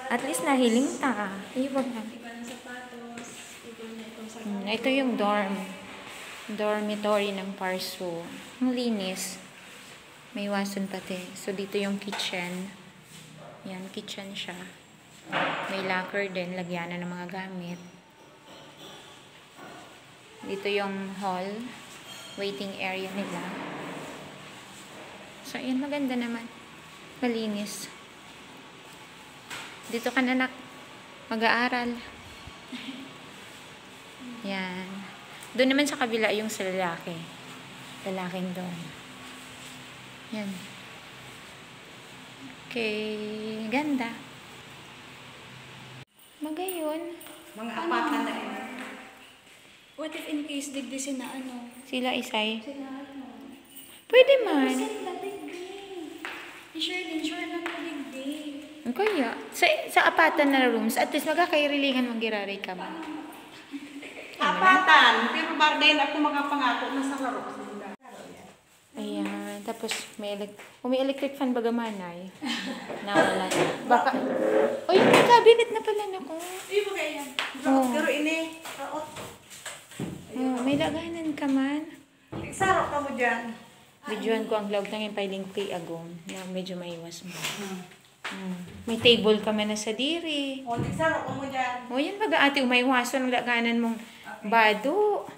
At least nahiling ta. Iwag na. Iba ng sapatos. Iba na itong Ito yung dormitory ng Parso. Ang linis. May wason pati. So, dito yung kitchen. Yan, kitchen siya. May locker din. Lagyanan ng mga gamit. Dito yung hall. Waiting area nila. So, ayan, maganda naman. Malinis. Dito ka na, mag-aaral. Yan. Doon naman sa kabila yung sa lalaki. Lalaking doon. Yan. Okay. Ganda. Magayon. Mga apatan na yun. What if in case digdisin na ano? Sila isay. Sila ano? Pwede man. Sila digdi. Sure lang na digdi. Kaya. Sa apatan na rooms, at least magkakairilingan mong giraray ka ba? Apatan. Pero din ako makapangako na sa laro. Ayan. Tapos, may electric fan bagamanay. Nawala. Baka, may cabinet na pala na ko. Iyo ba kaya yan? Oo. Pero ini, raot. May laganan ka man. Sarap ka mo dyan. Videoan ko ang vlog ng yung pailing kay Agong na medyo maiwas mo. May table ka man na sa diri. O, sarap ka mo dyan. O yan baga ate, umaiwasan ang laganan mong bado.